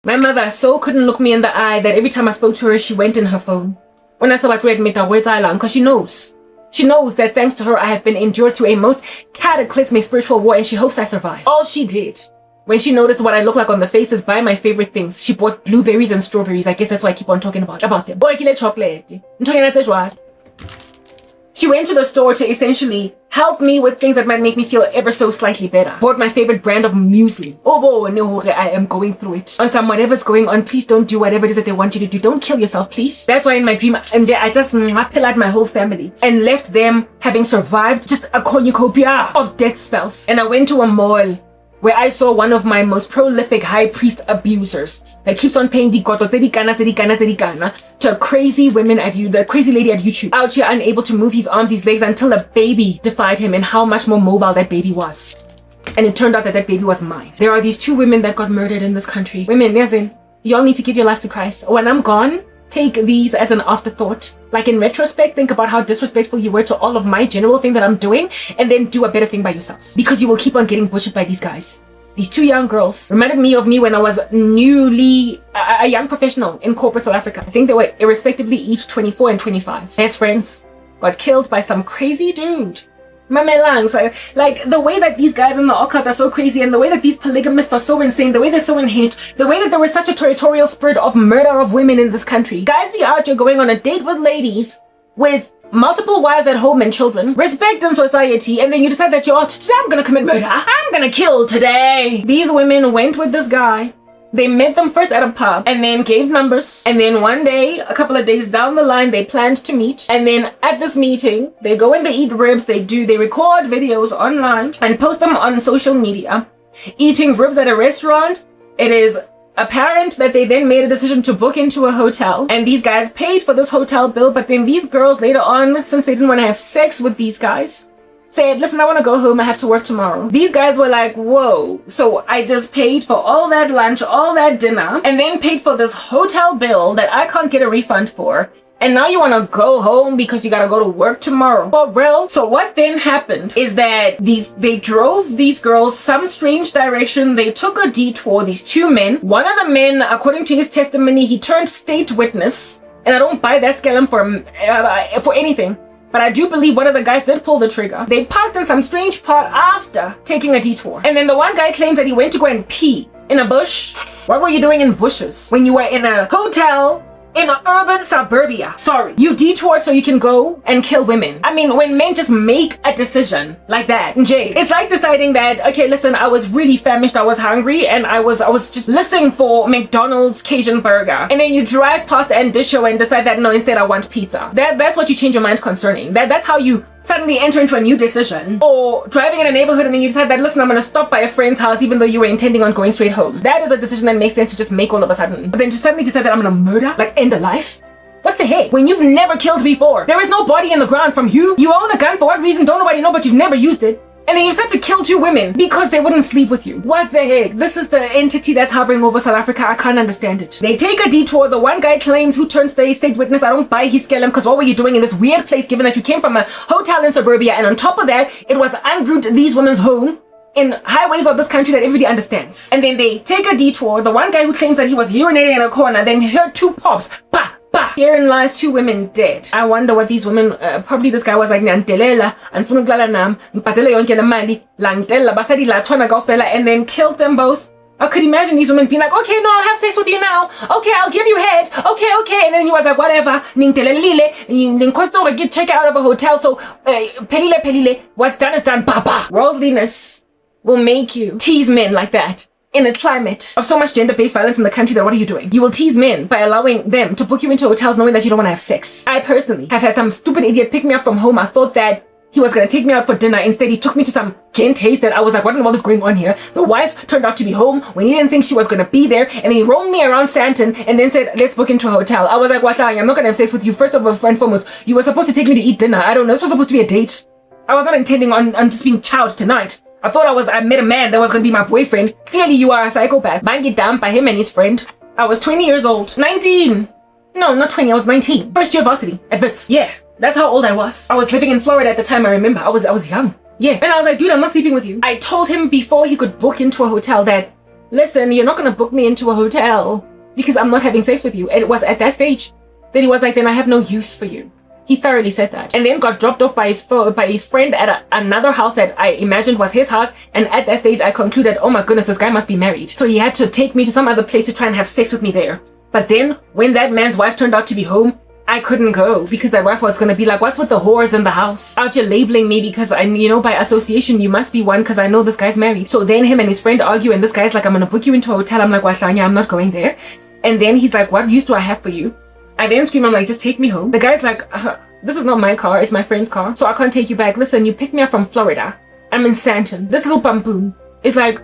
My mother so couldn't look me in the eye that every time I spoke to her, she went in her phone. When I said what admit because she knows. She knows that thanks to her, I have been endured through a most cataclysmic spiritual war, and she hopes I survive. All she did, when she noticed what I look like on the face, is buy my favorite things. She bought blueberries and strawberries. I guess that's why I keep on talking about them. Chocolate. She went to the store to essentially help me with things that might make me feel ever so slightly better. Bought my favorite brand of muesli. Oh, no, I am going through it. On some whatever's going on, please don't do whatever it is that they want you to do. Don't kill yourself, please. That's why in my dream, and I just pillared my whole family and left them having survived just a cornucopia of death spells. And I went to a mall where I saw one of my most prolific high priest abusers that keeps on paying the to crazy women at the crazy lady at YouTube, out here unable to move his arms, his legs, until a baby defied him and how much more mobile that baby was. And it turned out that that baby was mine. There are these 2 women that got murdered in this country. Women, listen, y'all need to give your lives to Christ. When I'm gone, take these as an afterthought. Like in retrospect, think about how disrespectful you were to all of my general thing that I'm doing, and then do a better thing by yourselves. Because you will keep on getting butchered by these guys. These 2 young girls reminded me of me when I was newly a young professional in corporate South Africa. I think they were irrespectively each 24 and 25. Best friends got killed by some crazy dude. So, like, the way that these guys in the occult are so crazy, and the way that these polygamists are so insane, the way they're so inherent, the way that there was such a territorial spirit of murder of women in this country. Guys be out here going on a date with ladies with multiple wives at home and children, respect in society, and then you decide that today I'm gonna commit murder. I'm gonna kill today. These women went with this guy. They met them first at a pub and then gave numbers. And then one day, a couple of days down the line, they planned to meet. And then at this meeting, they go and they eat ribs. They record videos online and post them on social media. Eating ribs at a restaurant. It is apparent that they then made a decision to book into a hotel. And these guys paid for this hotel bill. But then these girls later on, since they didn't want to have sex with these guys, said, listen, I want to go home. I have to work tomorrow. These guys were like, whoa. So I just paid for all that lunch, all that dinner, and then paid for this hotel bill that I can't get a refund for. And now you want to go home because you got to go to work tomorrow. For real? So what then happened is that they drove these girls some strange direction. They took a detour, these 2 men. One of the men, according to his testimony, he turned state witness. And I don't buy that scallum for anything. But I do believe one of the guys did pull the trigger. They parked in some strange part after taking a detour. And then the one guy claims that he went to go and pee in a bush. What were you doing in bushes when you were in a hotel in urban suburbia? Sorry, you detoured so you can go and kill women. I mean, when men just make a decision like that, Jay, it's like deciding that, okay, listen, I was really famished, I was hungry, and I was just listening for McDonald's Cajun burger. And then you drive past Andisho and decide that, no, instead I want pizza. That's what you change your mind concerning. That's how you suddenly enter into a new decision. Or driving in a neighborhood and then you decide that, listen, I'm going to stop by a friend's house even though you were intending on going straight home. That is a decision that makes sense to just make all of a sudden. But then just suddenly decide that I'm going to murder, like end a life? What the heck? When you've never killed before, there is no body in the ground from you. You own a gun for what reason? Don't nobody know, but you've never used it. And then you decide to kill 2 women because they wouldn't sleep with you. What the heck? This is the entity that's hovering over South Africa. I can't understand it. They take a detour. The one guy claims who turned state witness. I don't buy his scallum because what were you doing in this weird place given that you came from a hotel in suburbia, and on top of that, it was en route to these women's home in highways of this country that everybody understands. And then they take a detour. The one guy who claims that he was urinating in a corner, then heard 2 pops. Bah! Bah! Herein lies 2 women dead. I wonder what these women, probably this guy was like, Nyantelela, and Funuglala Nam, Mpatele Yonke la Mali, Langtella, Basadi La Twana Gofela, and then killed them both. I could imagine these women being like, okay, no, I'll have sex with you now. Okay, I'll give you head. Okay. And then he was like, whatever. Check out of a hotel. So, pelile, what's done is done. Baba. Worldliness will make you tease men like that. In a climate of so much gender-based violence in the country, that what are you doing? You will tease men by allowing them to book you into hotels knowing that you don't want to have sex. I personally have had some stupid idiot pick me up from home. I thought that he was going to take me out for dinner. Instead, he took me to some gent haze that I was like, what in the world is going on here? The wife turned out to be home when he didn't think she was going to be there. And then he roamed me around Santon and then said, let's book into a hotel. I was like, I'm not going to have sex with you. First of all and foremost, you were supposed to take me to eat dinner. I don't know. This was supposed to be a date. I was not intending on just being chowed tonight. I thought I met a man that was going to be my boyfriend. Clearly, you are a psychopath. Banged down by him and his friend. I was 20 years old. 19. No, not 20. I was 19. First year varsity at Wits. Yeah, that's how old I was. I was living in Florida at the time. I remember. I was young. Yeah. And I was like, dude, I'm not sleeping with you. I told him before he could book into a hotel that listen, you're not going to book me into a hotel because I'm not having sex with you. And it was at that stage that he was like, then I have no use for you. He thoroughly said that. And then got dropped off by his friend at another house that I imagined was his house. And at that stage, I concluded, oh my goodness, this guy must be married. So he had to take me to some other place to try and have sex with me there. But then when that man's wife turned out to be home, I couldn't go because that wife was going to be like, what's with the whores in the house? Out here labeling me because I, by association, you must be one because I know this guy's married. So then him and his friend argue and this guy's like, I'm going to book you into a hotel. I'm like, Wahlanya, I'm not going there. And then he's like, what use do I have for you? I then scream, I'm like, just take me home. The guy's like, this is not my car, it's my friend's car. So I can't take you back. Listen, you picked me up from Florida. I'm in Santon. This little bamboon is like,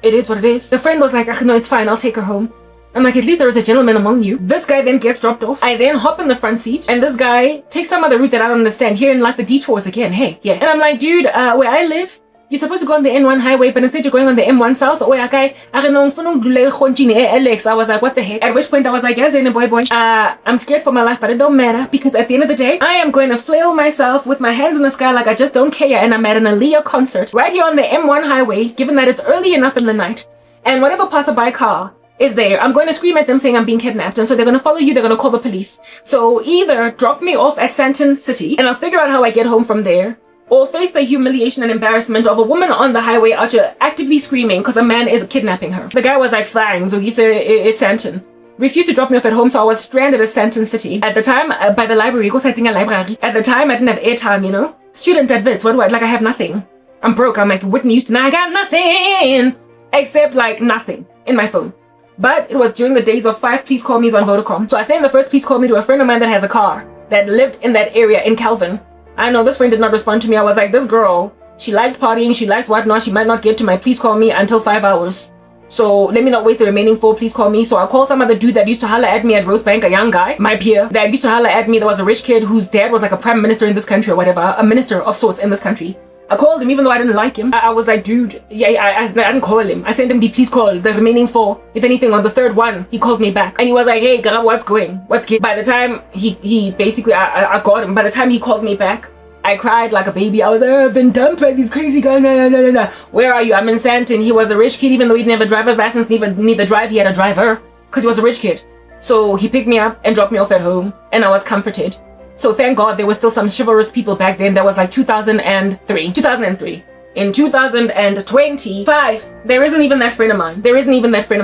it is what it is. The friend was like, no, it's fine, I'll take her home. I'm like, at least there is a gentleman among you. This guy then gets dropped off. I then hop in the front seat and this guy takes some other route that I don't understand. Herein lies the detours again. Hey, yeah. And I'm like, dude, where I live, you're supposed to go on the N1 highway, but instead you're going on the M1 South. I was like, what the heck? At which point I was like, yes, boy. I'm scared for my life, but it don't matter because at the end of the day, I am going to flail myself with my hands in the sky like I just don't care. And I'm at an Aaliyah concert right here on the M1 highway, given that it's early enough in the night. And whatever passerby car is there, I'm going to scream at them saying I'm being kidnapped. And so they're going to follow you. They're going to call the police. So either drop me off at Santon City and I'll figure out how I get home from there, or face the humiliation and embarrassment of a woman on the highway out here actively screaming because a man is kidnapping her. The guy was like, flying, so he said, it's Santon. Refused to drop me off at home, so I was stranded at Santon City. At the time, by the library, go setting a library. At the time, I didn't have airtime, Student at Wits, what do I, like I have nothing. I'm broke, I'm like Whitney Houston, I got nothing! Except like nothing in my phone. But it was during the days of 5 please call me's on Vodacom. So I sent the first please call me to a friend of mine that has a car that lived in that area in Calvin. I know this friend did not respond to me. I was like, this girl, she likes partying, she likes whatnot, she might not get to my please call me until 5 hours. So let me not waste the remaining 4 please call me. So I'll call some other dude that used to holler at me at Rosebank, a young guy, my peer, that used to holler at me. That was a rich kid whose dad was like a prime minister in this country or whatever, a minister of sorts in this country. I called him even though I didn't like him. I was like, dude, yeah, I didn't call him. I sent him the please call, the remaining 4. If anything, on the 3rd one, he called me back. And he was like, hey, Karabo, what's going? What's good? By the time he basically, I got him. By the time he called me back, I cried like a baby. I was like, I've been dumped by these crazy guys. No. Where are you? I'm in Santon. He was a rich kid, even though he didn't have a driver's license, neither drive. He had a driver because he was a rich kid. So he picked me up and dropped me off at home, and I was comforted. So thank God there were still some chivalrous people back then. That was like 2003. In 2025, there isn't even that friend of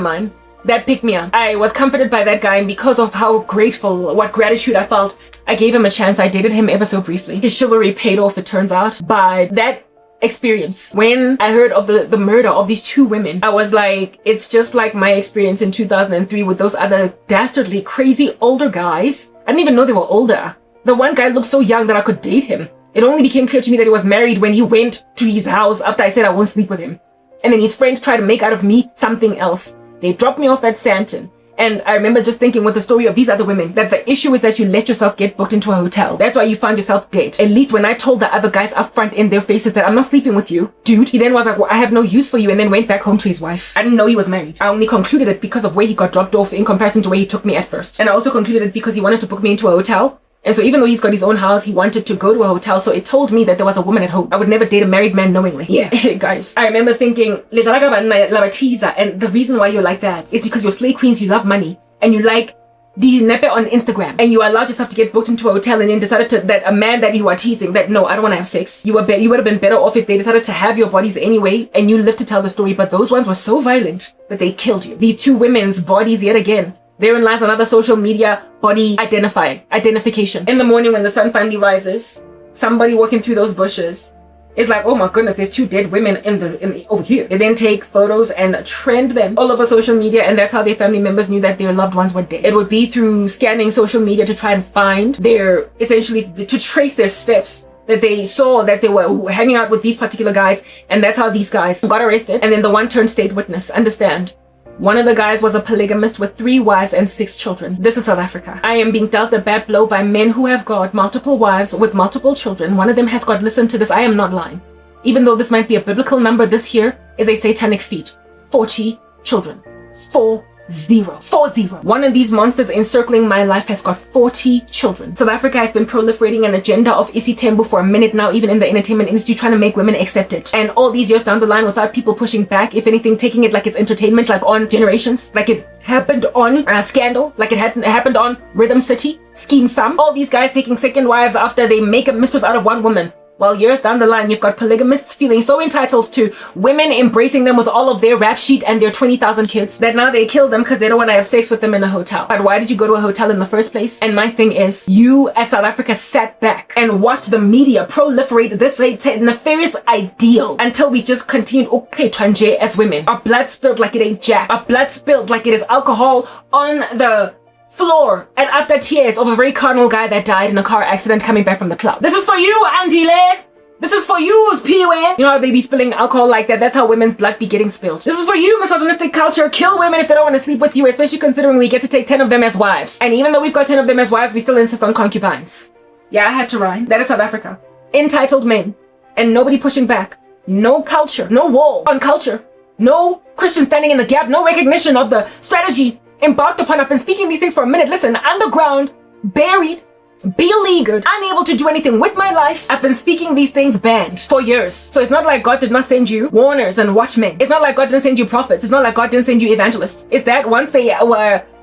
mine. That picked me up. I was comforted by that guy, and because of how grateful, what gratitude I felt, I gave him a chance. I dated him ever so briefly. His chivalry paid off, it turns out. But that experience, when I heard of the murder of these 2 women, I was like, it's just like my experience in 2003 with those other dastardly, crazy older guys. I didn't even know they were older. The one guy looked so young that I could date him. It only became clear to me that he was married when he went to his house after I said I won't sleep with him. And then his friends tried to make out of me something else. They dropped me off at Santon. And I remember just thinking with the story of these other women that the issue is that you let yourself get booked into a hotel. That's why you find yourself dead. At least when I told the other guys up front in their faces that I'm not sleeping with you, dude, he then was like, well, I have no use for you, and then went back home to his wife. I didn't know he was married. I only concluded it because of where he got dropped off in comparison to where he took me at first. And I also concluded it because he wanted to book me into a hotel. And so even though he's got his own house, he wanted to go to a hotel, so it told me that there was a woman at home. I would never date a married man knowingly. Yeah, guys. I remember thinking, and the reason why you're like that is because you're slay queens, you love money, and you like the nepe on Instagram, and you allowed yourself to get booked into a hotel and then decided that a man that you are teasing, that no, I don't want to have sex. You would have been better off if they decided to have your bodies anyway, and you lived to tell the story, but those ones were so violent that they killed you. These 2 women's bodies yet again. Therein lies another social media body identification. In the morning when the sun finally rises, somebody walking through those bushes is like, oh my goodness, there's 2 dead women over here. They then take photos and trend them all over social media, and that's how their family members knew that their loved ones were dead. It would be through scanning social media to try and find essentially to trace their steps, that they saw that they were hanging out with these particular guys, and that's how these guys got arrested. And then the one turned state witness. Understand, one of the guys was a polygamist with 3 wives and 6 children. This is South Africa. I am being dealt a bad blow by men who have got multiple wives with multiple children. One of them has got, listen to this, I am not lying. Even though this might be a biblical number, this here is a satanic feat. 40 children. 40. 40. One of these monsters encircling my life has got 40 children. South Africa has been proliferating an agenda of isitembu for a minute now, even in the entertainment industry, trying to make women accept it. And all these years down the line, without people pushing back, if anything, taking it like it's entertainment, like on Generations, like it happened on Scandal, like it happened on Rhythm City, Scheme Sum. All these guys taking second wives after they make a mistress out of one woman. Well, years down the line, you've got polygamists feeling so entitled to women embracing them with all of their rap sheet and their 20,000 kids that now they kill them because they don't want to have sex with them in a hotel. But why did you go to a hotel in the first place? And my thing is, you as South Africa sat back and watched the media proliferate this nefarious ideal until we just continued, okay, twanje as women. Our blood spilled like it ain't jack. Our blood spilled like it is alcohol on the floor, and after tears of a very carnal guy that died in a car accident coming back from the club. This is for you, Andile. This is for you, Piwe. You know how they be spilling alcohol like that? That's how women's blood be getting spilled. This is for you, misogynistic culture. Kill women if they don't want to sleep with you, especially considering we get to take 10 of them as wives. And even though we've got 10 of them as wives, we still insist on concubines. Yeah, I had to rhyme. That is South Africa. Entitled men. And nobody pushing back. No culture. No war on culture. No Christian standing in the gap. No recognition of the strategy embarked upon. I've been speaking these things for a minute. Listen, underground, buried, beleaguered, unable to do anything with my life. I've been speaking these things banned for years. So it's not like God did not send you warners and watchmen. It's not like God didn't send you prophets. It's not like God didn't send you evangelists. It's that once they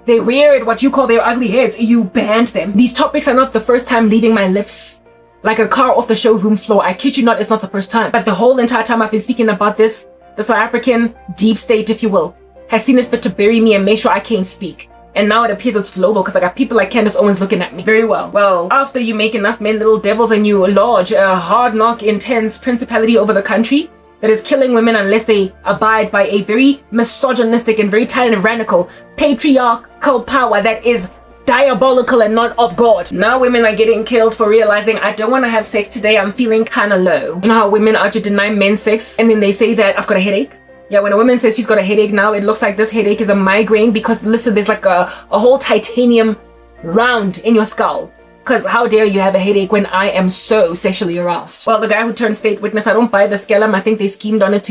reared what you call their ugly heads, you banned them. These topics are not the first time leaving my lips. Like a car off the showroom floor. I kid you not, it's not the first time. But the whole entire time I've been speaking about this, the South African deep state, if you will, has seen it fit to bury me and make sure I can't speak. And now it appears it's global because I got people like Candace Owens looking at me. Very well. Well, after you make enough men little devils and you lodge a hard knock, intense principality over the country that is killing women unless they abide by a very misogynistic and very tyrannical patriarchal power that is diabolical and not of God. Now women are getting killed for realizing, I don't want to have sex today, I'm feeling kind of low. You know how women are to deny men sex and then they say that I've got a headache? Yeah, when a woman says she's got a headache now, it looks like this headache is a migraine because listen, there's like a whole titanium round in your skull. Because how dare you have a headache when I am so sexually aroused? Well, the guy who turned state witness, I don't buy the scellum. I think they schemed on it.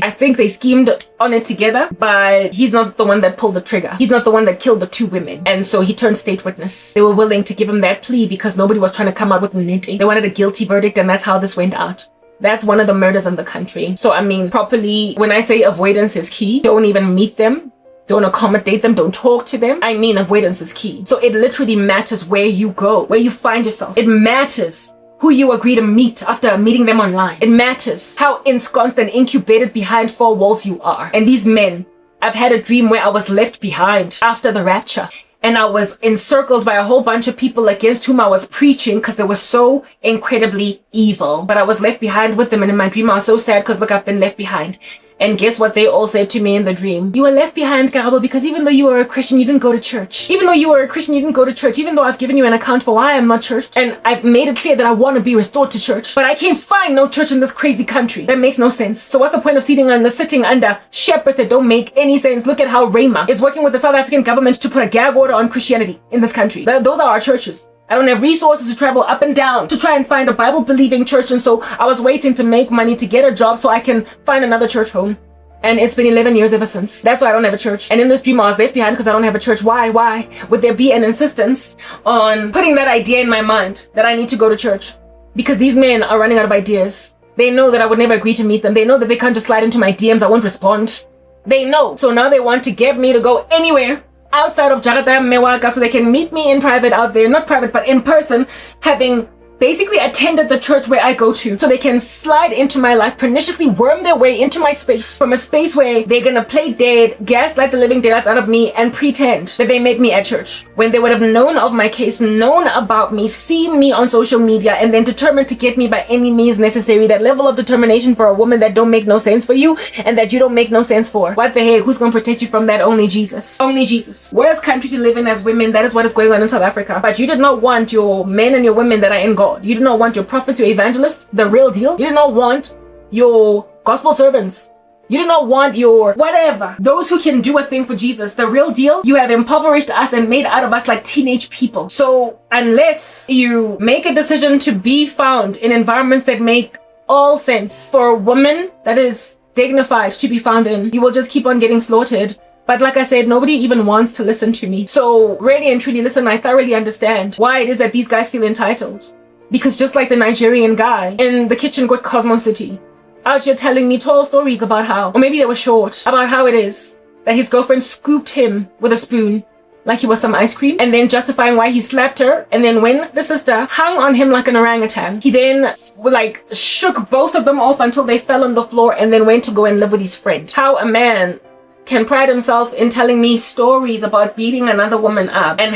Together, but he's not the one that pulled the trigger. He's not the one that killed the two women. And so he turned state witness. They were willing to give him that plea because nobody was trying to come out with an nitty. They wanted a guilty verdict, and that's how this went out. That's one of the murders in the country. So, I mean, properly, when I say avoidance is key, don't even meet them. Don't accommodate them. Don't talk to them. I mean, avoidance is key. So it literally matters where you go, where you find yourself. It matters who you agree to meet after meeting them online. It matters how ensconced and incubated behind four walls you are. And these men, I've had a dream where I was left behind after the rapture. And I was encircled by a whole bunch of people against whom I was preaching because they were so incredibly evil. But I was left behind with them. And in my dream, I was so sad because look, I've been left behind. And guess what they all said to me in the dream? You were left behind, Karabo, because even though you were a Christian, you didn't go to church. Even though you were a Christian, you didn't go to church. Even though I've given you an account for why I'm not church. And I've made it clear that I want to be restored to church. But I can't find no church in this crazy country. That makes no sense. So what's the point of sitting under shepherds that don't make any sense? Look at how Rema is working with the South African government to put a gag order on Christianity in this country. Those are our churches. I don't have resources to travel up and down to try and find a Bible-believing church. And so I was waiting to make money to get a job so I can find another church home. And it's been 11 years ever since. That's why I don't have a church. And in this dream, I was left behind because I don't have a church. Why? Why would there be an insistence on putting that idea in my mind that I need to go to church? Because these men are running out of ideas. They know that I would never agree to meet them. They know that they can't just slide into my DMs. I won't respond. They know. So now they want to get me to go anywhere outside of Jakarta Mewaka so they can meet me in private out there. Not private, but in person, having basically attended the church where I go to, so they can slide into my life, perniciously worm their way into my space, from a space where they're gonna play dead, gaslight the living daylights out of me, and pretend that they met me at church, when they would have known of my case, known about me, seen me on social media, and then determined to get me by any means necessary. That level of determination for a woman that don't make no sense for you, and that you don't make no sense for. What the heck? Who's gonna protect you from that? Only Jesus. Only Jesus. Worst country to live in as women. That is what is going on in South Africa. But you did not want your men and your women that are in God. You did not want your prophets, your evangelists, the real deal. You did not want your gospel servants. You did not want your whatever. Those who can do a thing for Jesus, the real deal. You have impoverished us and made out of us like teenage people. So unless you make a decision to be found in environments that make all sense for a woman that is dignified to be found in, you will just keep on getting slaughtered But like I said, nobody even wants to listen to me. So really and truly, listen, I thoroughly understand why it is that these guys feel entitled. Because just like the Nigerian guy in the kitchen with Cosmo City, out here telling me tall stories about how, or maybe they were short, about how it is that his girlfriend scooped him with a spoon like he was some ice cream, and then justifying why he slapped her. And then when the sister hung on him like an orangutan, he then like shook both of them off until they fell on the floor and then went to go and live with his friend. How a man can pride himself in telling me stories about beating another woman up and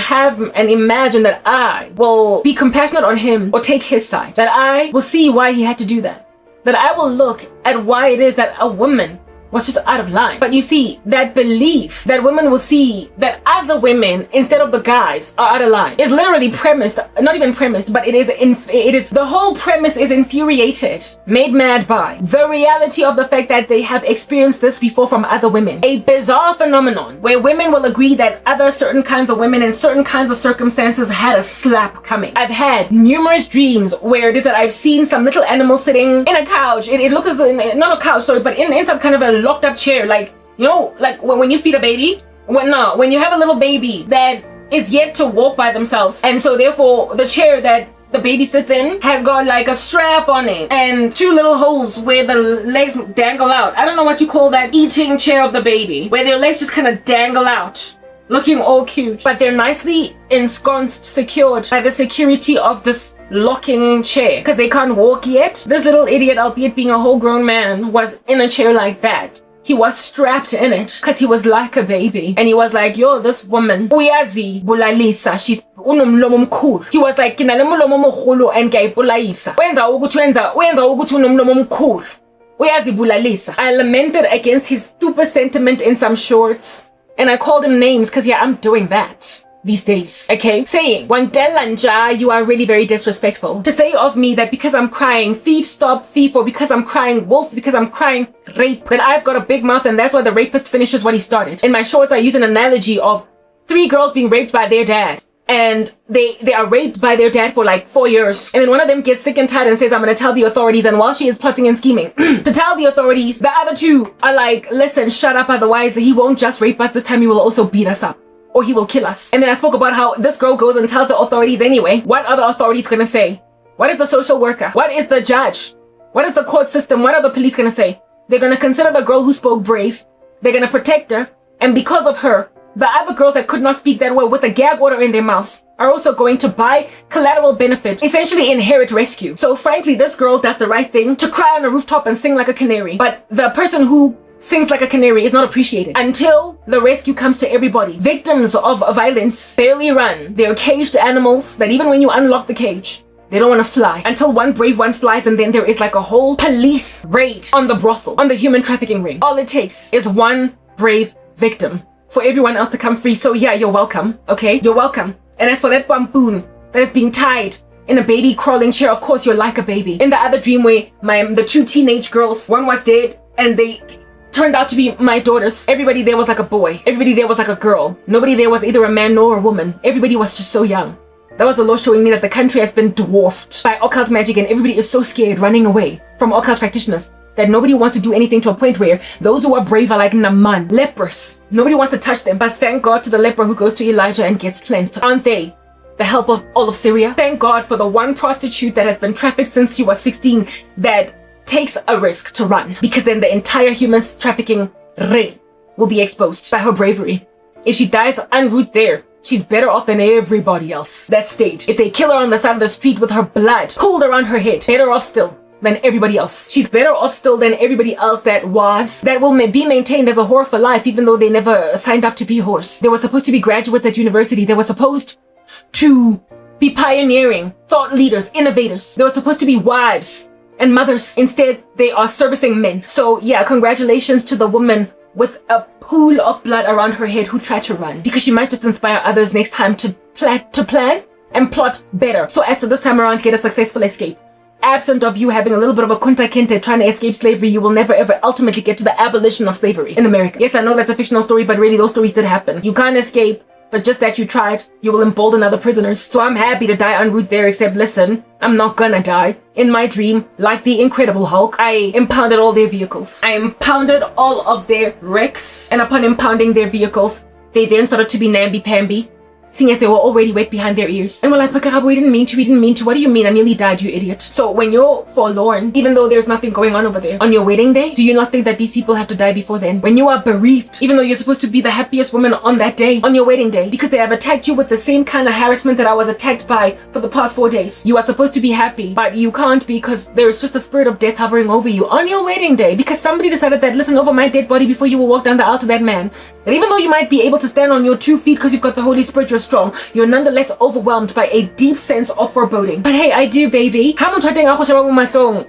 imagine that I will be compassionate on him or take his side, that I will see why he had to do that I will look at why it is that a woman was just out of line. But you see, that belief that women will see that other women instead of the guys are out of line is literally premised, not even premised, but it is the whole premise is infuriated, made mad by the reality of the fact that they have experienced this before from other women. A bizarre phenomenon where women will agree that other certain kinds of women in certain kinds of circumstances had a slap coming. I've had numerous dreams where it is that I've seen some little animal sitting in a couch. It looks as not a couch, sorry, but in some kind of a locked up chair, like, you know, like when you feed a baby, when you have a little baby that is yet to walk by themselves, and so therefore the chair that the baby sits in has got like a strap on it and two little holes where the legs dangle out. I don't know what you call that eating chair of the baby, where their legs just kind of dangle out, looking all cute, but they're nicely ensconced, secured by the security of this locking chair because they can't walk yet. This little idiot, albeit being a whole grown man, was in a chair like that. He was strapped in it because he was like a baby, and he was like, yo, this woman uyazi bulalisa, she's unomlomo mkhulu. He was like, kinale mlomo mkhulu and ngayibulayisa, wenza ukuthi unomlomo mkhulu, uyazi bulalisa. I lamented against his stupid sentiment in some shorts, and I called him names because yeah, I'm doing that these days, okay? Saying, Wangdelanja, you are really very disrespectful. To say of me that because I'm crying thief, stop thief, or because I'm crying wolf, because I'm crying rape, that I've got a big mouth and that's why the rapist finishes what he started. In my shorts, I use an analogy of 3 girls being raped by their dad. And they are raped by their dad for like 4 years. And then one of them gets sick and tired and says, I'm gonna tell the authorities. And while she is plotting and scheming to tell the authorities, the other 2 are like, listen, shut up, otherwise he won't just rape us, this time he will also beat us up. Or he will kill us. And then I spoke about how this girl goes and tells the authorities anyway. What are the authorities gonna say? What is the social worker? What is the judge? What is the court system? What are the police gonna say? They're gonna consider the girl who spoke brave. They're gonna protect her. And because of her, the other girls that could not speak that well with a gag order in their mouths are also going to buy collateral benefit, essentially inherit rescue. So frankly, this girl does the right thing to cry on a rooftop and sing like a canary. But the person who sings like a canary is not appreciated until the rescue comes to everybody. Victims of violence barely run. They're caged animals that even when you unlock the cage, they don't want to fly until one brave one flies, and then there is like a whole police raid on the brothel, on the human trafficking ring. All it takes is one brave victim for everyone else to come free. So yeah, you're welcome, okay? You're welcome. And as for that bamboon that is being tied in a baby crawling chair, of course you're like a baby. In the other dream where the 2 teenage girls, one was dead and they turned out to be my daughters. Everybody there was like a boy. Everybody there was like a girl. Nobody there was either a man nor a woman. Everybody was just so young. That was the Lord showing me that the country has been dwarfed by occult magic, and everybody is so scared running away from occult practitioners that nobody wants to do anything, to a point where those who are brave are like Naman, leprous. Nobody wants to touch them. But thank God to the leper who goes to Elijah and gets cleansed. Aren't they the help of all of Syria? Thank God for the one prostitute that has been trafficked since she was 16 that takes a risk to run, because then the entire human trafficking ring will be exposed by her bravery. If she dies en route there, she's better off than everybody else that stayed. If they kill her on the side of the street with her blood pooled around her head, better off still than everybody else. She's better off still than everybody else that will be maintained as a whore for life, even though they never signed up to be whores. They were supposed to be graduates at university. They were supposed to be pioneering thought leaders, innovators. They were supposed to be wives and mothers. Instead, they are servicing men. So yeah, congratulations to the woman with a pool of blood around her head who tried to run, because she might just inspire others next time to plan and plot better, so as to this time around get a successful escape. Absent of you having a little bit of a kunta kinte trying to escape slavery, you will never ever ultimately get to the abolition of slavery in America. Yes, I know that's a fictional story, but really those stories did happen. You can't escape but just that you tried, you will embolden other prisoners. So I'm happy to die en route there, except listen, I'm not gonna die. In my dream, like the Incredible Hulk, I impounded all their vehicles. I impounded all of their wrecks, and upon impounding their vehicles, they then started to be namby-pamby, seeing as they were already wet behind their ears. And we're like, but Karabo, we didn't mean to. What do you mean? I nearly died, you idiot. So when you're forlorn, even though there's nothing going on over there, on your wedding day, do you not think that these people have to die before then? When you are bereaved, even though you're supposed to be the happiest woman on that day, on your wedding day, because they have attacked you with the same kind of harassment that I was attacked by for the past 4 days. You are supposed to be happy, but you can't because there's just a spirit of death hovering over you on your wedding day because somebody decided that, listen, over my dead body before you will walk down the aisle to that man, that even though you might be able to stand on your 2 feet because you've got the Holy Spirit, you're strong, you're nonetheless overwhelmed by a deep sense of foreboding. But hey, I do, baby.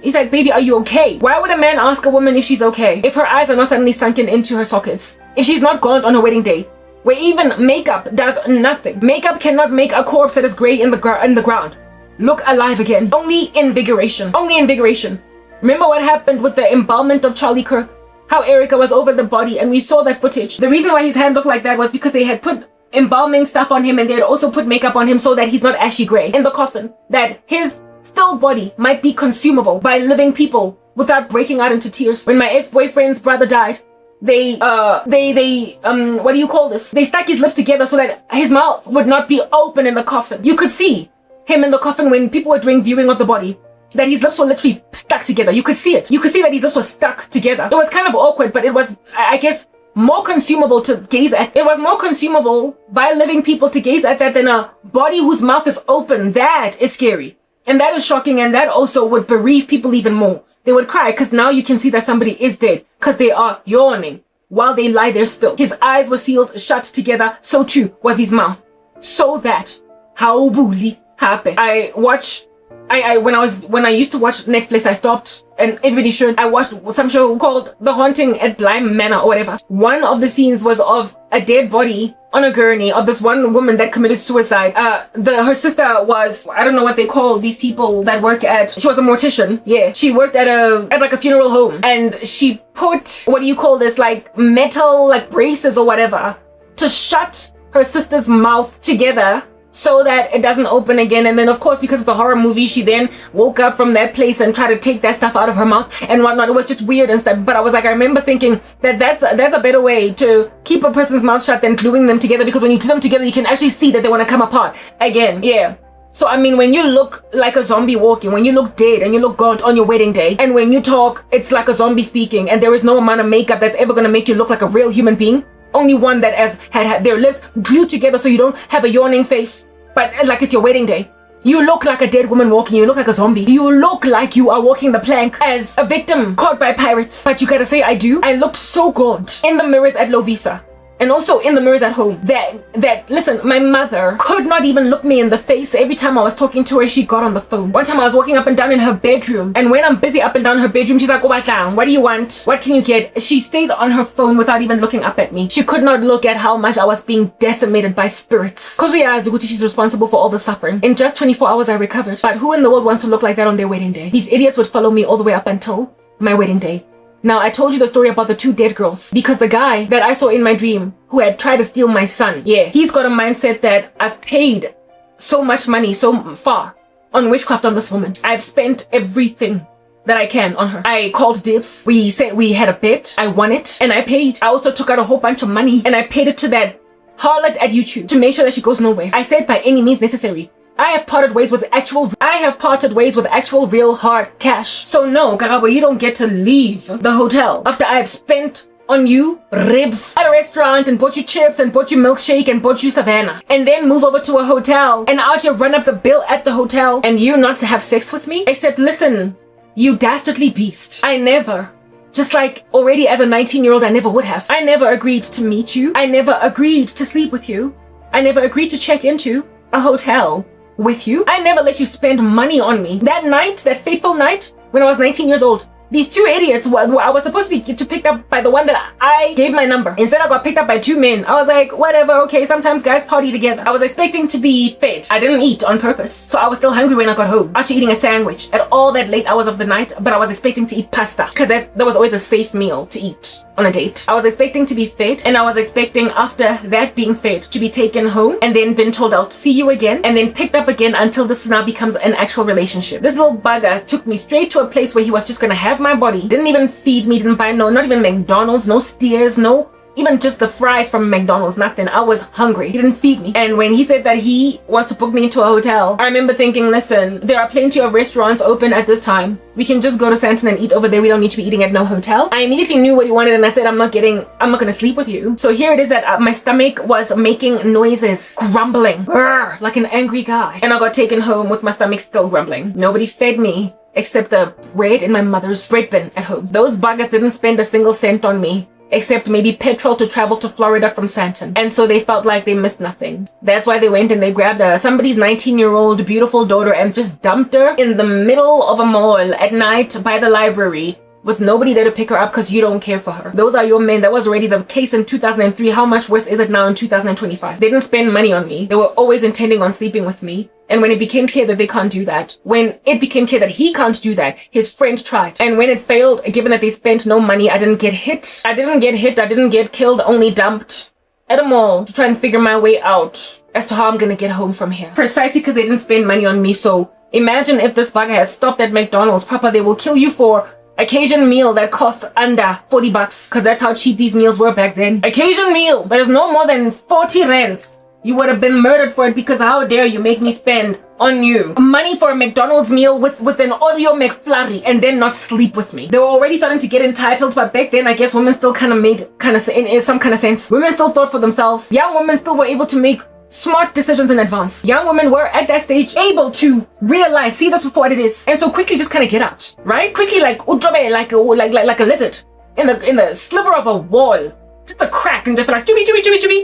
He's like, baby, are you okay? Why would a man ask a woman if she's okay if her eyes are not suddenly sunken into her sockets? If she's not gaunt on her wedding day? Where even makeup does nothing. Makeup cannot make a corpse that is gray in the ground look alive again. Only invigoration. Only invigoration. Remember what happened with the embalmment of Charlie Kirk? How Erica was over the body and we saw that footage. The reason why his hand looked like that was because they had put embalming stuff on him and they had also put makeup on him so that he's not ashy gray in the coffin. That his still body might be consumable by living people without breaking out into tears. When my ex-boyfriend's brother died, they what do you call this? They stuck his lips together so that his mouth would not be open in the coffin. You could see him in the coffin when people were doing viewing of the body, that his lips were literally stuck together. You could see it. You could see that his lips were stuck together. It was kind of awkward, but it was, I guess, more consumable to gaze at. It was more consumable by living people to gaze at that than a body whose mouth is open. That is scary. And that is shocking, and that also would bereave people even more. They would cry because now you can see that somebody is dead because they are yawning while they lie there still. His eyes were sealed shut together, so too was his mouth. So that, how bully happen. When I used to watch Netflix, I stopped and everybody should. I watched some show called The Haunting at Bly Manor or whatever. One of the scenes was of a dead body on a gurney of this one woman that committed suicide. Her sister was, I don't know what they call these people that work at, she was a mortician. Yeah. She worked at like a funeral home and she put, what do you call this? Like metal, like braces or whatever to shut her sister's mouth together so that it doesn't open again. And then of course, because it's a horror movie, she then woke up from that place and tried to take that stuff out of her mouth and whatnot. It was just weird and stuff. But I was like, I remember thinking that that's a better way to keep a person's mouth shut than gluing them together, because when you glue them together, you can actually see that they want to come apart again. Yeah. So I mean, when you look like a zombie walking, when you look dead and you look gaunt on your wedding day, and when you talk, it's like a zombie speaking, and there is no amount of makeup that's ever going to make you look like a real human being. Only one that has had their lips glued together so you don't have a yawning face, but like it's your wedding day. You look like a dead woman walking, you look like a zombie. You look like you are walking the plank as a victim caught by pirates. But you gotta say, I looked so gaunt in the mirrors at Lovisa. And also in the mirrors at home, that listen, my mother could not even look me in the face. Every time I was talking to her, she got on the phone. One time I was walking up and down in her bedroom, and when I'm busy up and down her bedroom, she's like, "Oh, what do you want? What can you get?" She stayed on her phone without even looking up at me. She could not look at how much I was being decimated by spirits. Because she's responsible for all the suffering. In just 24 hours, I recovered. But who in the world wants to look like that on their wedding day? These idiots would follow me all the way up until my wedding day. Now, I told you the story about the 2 dead girls because the guy that I saw in my dream who had tried to steal my son, yeah, he's got a mindset that I've paid so much money so far on witchcraft on this woman. I've spent everything that I can on her. I called dibs. We said we had a bet. I won it and I paid. I also took out a whole bunch of money and I paid it to that harlot at YouTube to make sure that she goes nowhere. I said by any means necessary. I have parted ways with actual real hard cash. So no, Karabo, you don't get to leave the hotel after I have spent on you ribs at a restaurant and bought you chips and bought you milkshake and bought you Savannah, and then move over to a hotel and out here run up the bill at the hotel and you not to have sex with me. Except listen, you dastardly beast. I never, just like already as a 19-year-old, I never would have. I never agreed to meet you. I never agreed to sleep with you. I never agreed to check into a hotel with you. I never let you spend money on me. That night, that fateful night, when I was 19 years old, these two idiots I was supposed to be picked up by the one that I gave my number. Instead, I got picked up by two men. I was like, whatever, okay, sometimes guys party together. I was expecting to be fed. I didn't eat on purpose, so I was still hungry when I got home. After eating a sandwich at all that late hours of the night, but I was expecting to eat pasta because that was always a safe meal to eat on a date. I was expecting to be fed, and I was expecting after that being fed to be taken home and then been told I'll see you again and then picked up again until this now becomes an actual relationship. This little bugger took me straight to a place where he was just gonna have my body. Didn't even feed me, didn't buy not even McDonald's, no Steers, no even just the fries from McDonald's, nothing. I was hungry. He didn't feed me. And when he said that he wants to book me into a hotel, I remember thinking, listen, there are plenty of restaurants open at this time. We can just go to Santon and eat over there. We don't need to be eating at no hotel. I immediately knew what he wanted, and I said, I'm not gonna sleep with you. So here it is that my stomach was making noises, grumbling, like an angry guy. And I got taken home with my stomach still grumbling. Nobody fed me except the bread in my mother's bread bin at home. Those buggers didn't spend a single cent on me, except maybe petrol to travel to Florida from Santon. And so they felt like they missed nothing. That's why they went and they grabbed somebody's 19-year-old beautiful daughter and just dumped her in the middle of a mall at night by the library with nobody there to pick her up because you don't care for her. Those are your men. That was already the case in 2003. How much worse is it now in 2025? They didn't spend money on me. They were always intending on sleeping with me. And when it became clear that they can't do that, when it became clear that he can't do that, his friend tried. And when it failed, given that they spent no money, I didn't get hit. I didn't get killed, only dumped at a mall to try and figure my way out as to how I'm gonna get home from here. Precisely because they didn't spend money on me. So imagine if this bugger had stopped at McDonald's. Papa, they will kill you for a Cajun meal that costs under 40 bucks, because that's how cheap these meals were back then. A Cajun meal that is no more than 40 rands. You would have been murdered for it, because how dare you make me spend on you money for a McDonald's meal with an Oreo McFlurry and then not sleep with me. They were already starting to get entitled, but back then I guess women still kind of made in some kind of sense. Women still thought for themselves. Young women still were able to make smart decisions in advance. Young women were at that stage able to realize, see this before what it is, and so quickly just kind of get out, right? Quickly like utrobe, like a lizard in the sliver of a wall. Just a crack and just like chubby,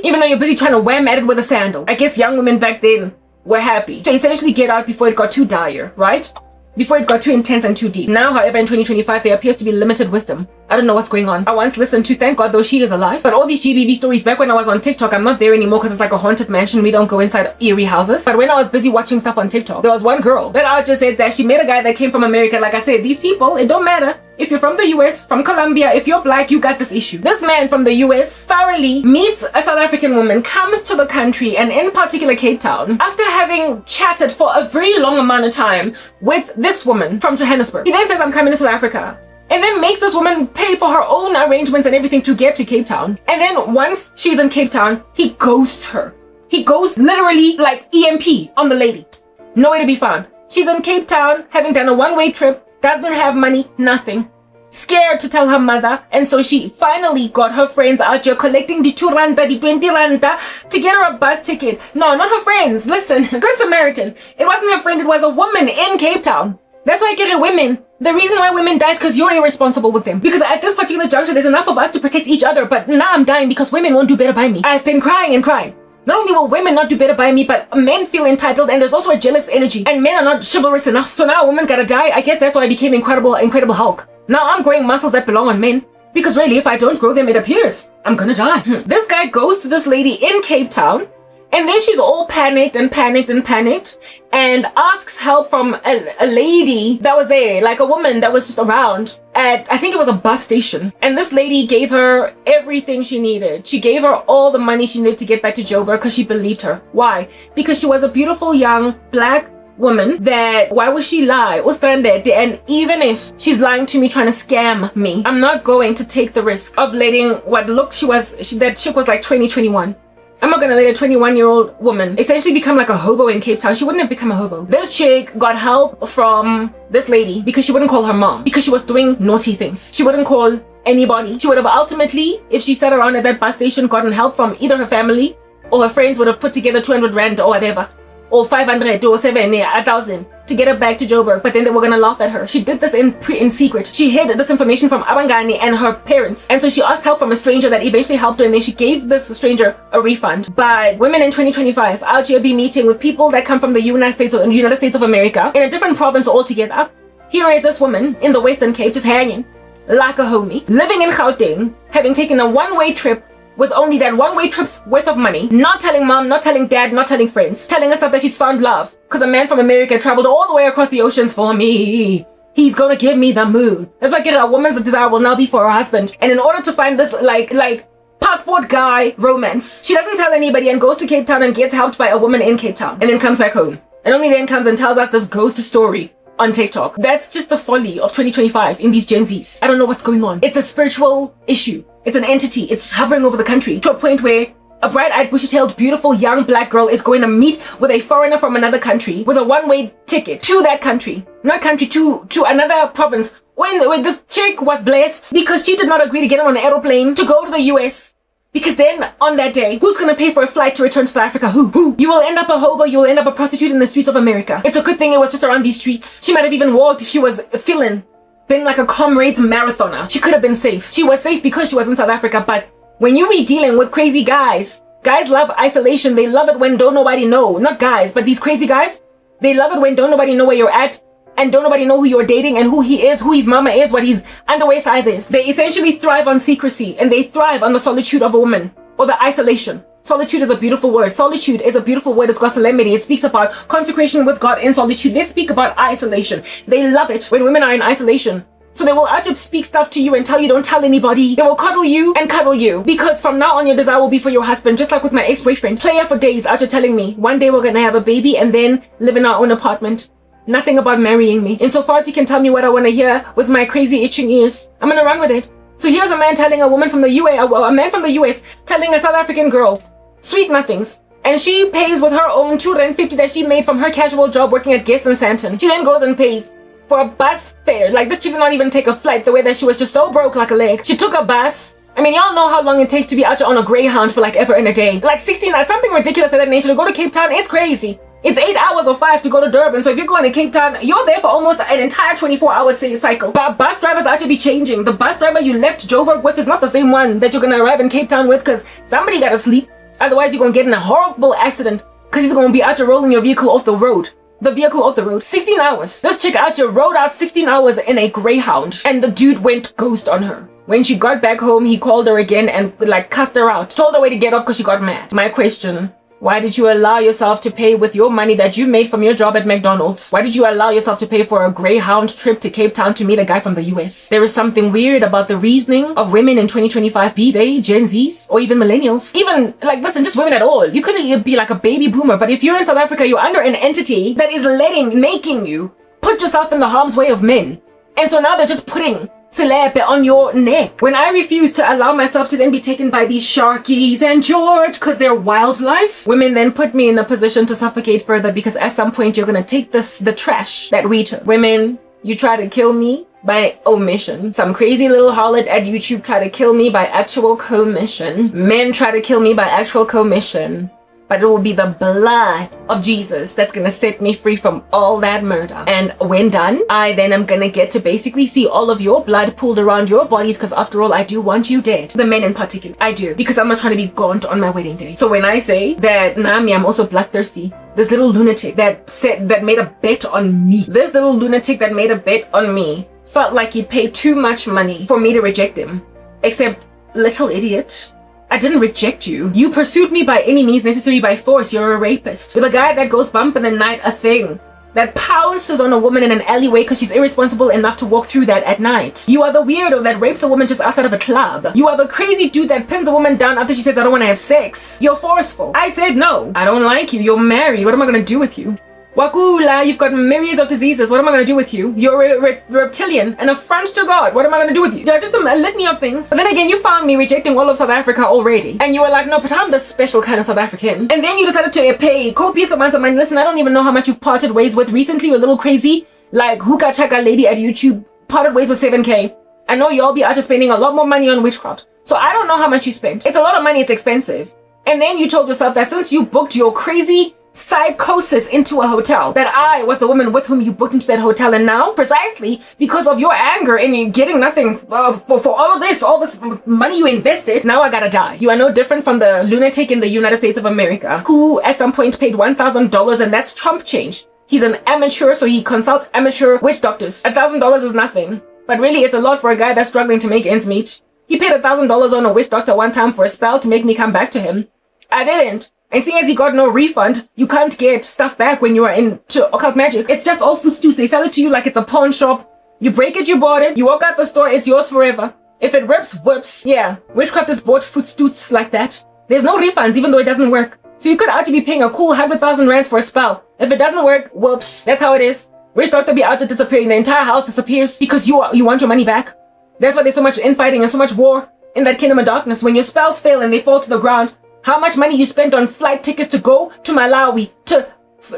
even though you're busy trying to wham at it with a sandal. I guess young women back then were happy to essentially get out before it got too dire, right? Before it got too intense and too deep. Now, however, in 2025, there appears to be limited wisdom. I don't know what's going on. I once listened to, thank God, though she is alive. But all these GBV stories back when I was on TikTok, I'm not there anymore because it's like a haunted mansion. We don't go inside eerie houses. But when I was busy watching stuff on TikTok, there was one girl that I just said that she met a guy that came from America. Like I said, these people, it don't matter. If you're from the US, from Colombia, if you're black, you got this issue. This man from the US thoroughly meets a South African woman, comes to the country, and in particular Cape Town, after having chatted for a very long amount of time with this woman from Johannesburg. He then says, I'm coming to South Africa. And then makes this woman pay for her own arrangements and everything to get to Cape Town. And then once she's in Cape Town, he ghosts her. He goes literally like EMP on the lady. Nowhere to be found. She's in Cape Town, having done a one-way trip, doesn't have money, nothing. Scared to tell her mother, and so she finally got her friends out here collecting the 2 randa, the 20 randa to get her a bus ticket. No, not her friends. Listen, good Samaritan. It wasn't her friend, it was a woman in Cape Town. That's why I get it, women. The reason why women die is because you're irresponsible with them. Because at this particular juncture, there's enough of us to protect each other, but now I'm dying because women won't do better by me. I've been crying and crying. Not only will women not do better by me, but men feel entitled, and there's also a jealous energy, and men are not chivalrous enough. So now a woman gotta die. I guess that's why I became Incredible Hulk. Now I'm growing muscles that belong on men. Because really, if I don't grow them, it appears I'm gonna die. This guy goes to this lady in Cape Town, and then she's all panicked and asks help from a lady that was there, like a woman that was just around at, I think it was a bus station. And this lady gave her everything she needed. She gave her all the money she needed to get back to Joburg because she believed her. Why? Because she was a beautiful young black woman that, why would she lie? And even if she's lying to me, trying to scam me, I'm not going to take the risk of letting that chick was like 2021. I'm not gonna let a 21-year-old woman essentially become like a hobo in Cape Town. She wouldn't have become a hobo. This chick got help from this lady because she wouldn't call her mom, because she was doing naughty things. She wouldn't call anybody. She would have ultimately, if she sat around at that bus station, gotten help from either her family or her friends, would have put together 200 rand or whatever, or 500 or 1,000 to get her back to Joburg, but then they were gonna laugh at her. She did this in secret. She hid this information from Abangani and her parents, and so she asked help from a stranger that eventually helped her, and then she gave this stranger a refund. But women in 2025 out here be meeting with people that come from the United States of America in a different province altogether, Here is this woman in the Western Cape just hanging like a homie, living in Gauteng, having taken a one-way trip with only that one-way trip's worth of money, not telling mom, not telling dad, not telling friends, telling herself that she's found love because a man from America traveled all the way across the oceans for me. He's gonna give me the moon. That's like a woman's desire will now be for her husband. And in order to find this like passport guy romance, she doesn't tell anybody and goes to Cape Town and gets helped by a woman in Cape Town and then comes back home. And only then comes and tells us this ghost story on TikTok. That's just the folly of 2025 in these Gen Zs. I don't know what's going on. It's a spiritual issue. It's an entity. It's just hovering over the country to a point where a bright-eyed, bushy-tailed, beautiful young black girl is going to meet with a foreigner from another country with a one-way ticket to that country, not country, to another province. When this chick was blessed because she did not agree to get on an aeroplane to go to the US. Because then, on that day, who's gonna pay for a flight to return to South Africa? Who? You will end up a hobo, you will end up a prostitute in the streets of America. It's a good thing it was just around these streets. She might have even walked if she was feeling, been like a comrades marathoner. She could have been safe. She was safe because she was in South Africa, but when you be dealing with crazy guys love isolation, they love it when don't nobody know. Not guys, but these crazy guys, they love it when don't nobody know where you're at, and don't nobody know who you're dating and who he is, who his mama is, what his underwear size is. They essentially thrive on secrecy and they thrive on the solitude of a woman or the isolation. Solitude is a beautiful word. Solitude is a beautiful word. It's got solemnity. It speaks about consecration with God in solitude. They speak about isolation. They love it when women are in isolation. So they will actually speak stuff to you and tell you don't tell anybody. They will cuddle you and cuddle you because from now on your desire will be for your husband. Just like with my ex-boyfriend. Player for days after telling me one day we're gonna have a baby and then live in our own apartment. Nothing about marrying me. Insofar as you can tell me what I want to hear with my crazy itching ears, I'm gonna run with it. So here's a man telling a woman from the a man from the US telling a South African girl, sweet nothings. And she pays with her own 250 that she made from her casual job working at Guess and Santon. She then goes and pays for a bus fare. Like this chick did not even take a flight the way that she was just so broke like a leg. She took a bus. I mean, y'all know how long it takes to be out on a Greyhound for like ever in a day. Like 16 hours, something ridiculous of that nature. To go to Cape Town, it's crazy. It's 8 hours or 5 to go to Durban. So if you're going to Cape Town, you're there for almost an entire 24-hour cycle. But bus drivers are to be changing. The bus driver you left Joburg with is not the same one that you're going to arrive in Cape Town with because somebody got to sleep. Otherwise, you're going to get in a horrible accident because he's going to be out here rolling your vehicle off the road. The vehicle off the road. 16 hours. This chick out here rode out 16 hours in a Greyhound and the dude went ghost on her. When she got back home, he called her again and like cussed her out. Told her way to get off because she got mad. My question. Why did you allow yourself to pay with your money that you made from your job at McDonald's? Why did you allow yourself to pay for a Greyhound trip to Cape Town to meet a guy from the US? There is something weird about the reasoning of women in 2025, be they Gen Zs or even millennials. Even, like, listen, just women at all. You couldn't be like a baby boomer, but if you're in South Africa, you're under an entity that is making you put yourself in the harm's way of men. And so now they're just putting Selepe on your neck. When I refuse to allow myself to then be taken by these Sharkies and George because they're wildlife, women then put me in a position to suffocate further because at some point you're gonna take the trash that we took. Women, you try to kill me by omission. Some crazy little harlot at YouTube try to kill me by actual commission. Men try to kill me by actual commission. But it will be the blood of Jesus that's gonna set me free from all that murder. And when done, I then am gonna get to basically see all of your blood pooled around your bodies because after all, I do want you dead. The men in particular. I do. Because I'm not trying to be gaunt on my wedding day. So when I say that, Nami, I'm also bloodthirsty, this little lunatic that made a bet on me. This little lunatic that made a bet on me felt like he paid too much money for me to reject him. Except, little idiot, I didn't reject you. You pursued me by any means necessary by force. You're a rapist. You're the guy that goes bump in the night a thing. That pounces on a woman in an alleyway because she's irresponsible enough to walk through that at night. You are the weirdo that rapes a woman just outside of a club. You are the crazy dude that pins a woman down after she says, I don't want to have sex. You're forceful. I said no. I don't like you. You're married. What am I going to do with you? Wakula, you've got myriads of diseases. What am I going to do with you? You're a reptilian, an affront to God. What am I going to do with you? You're just a litany of things. But then again, you found me rejecting all of South Africa already. And you were like, no, but I'm the special kind of South African. And then you decided to pay copious amounts of money. Listen, I don't even know how much you've parted ways with recently. You're a little crazy. Like, hookah chaka lady at YouTube parted ways with 7K. I know y'all be out just spending a lot more money on witchcraft. So I don't know how much you spent. It's a lot of money. It's expensive. And then you told yourself that since you booked your crazy psychosis into a hotel, that I was the woman with whom you booked into that hotel, and now precisely because of your anger and you getting nothing for all this money you invested, now I gotta die. You are no different from the lunatic in the United States of America who at some point paid $1,000 and that's Trump change He's an amateur, so he consults amateur witch doctors. $1,000 is nothing, but really it's a lot for a guy that's struggling to make ends meet. He paid $1,000 on a witch doctor one time for a spell to make me come back to him. I didn't. And seeing as he got no refund, you can't get stuff back when you are into occult magic. It's just all food stews. They sell it to you like it's a pawn shop. You break it, you bought it. You walk out the store, it's yours forever. If it rips, whips. Yeah, witchcrafters bought food stews like that. There's no refunds, even though it doesn't work. So you could actually be paying a cool 100,000 rands for a spell. If it doesn't work, whoops. That's how it is. Witch doctor be out to disappearing. The entire house disappears because you want your money back. That's why there's so much infighting and so much war in that kingdom of darkness. When your spells fail and they fall to the ground, how much money you spent on flight tickets to go to Malawi, to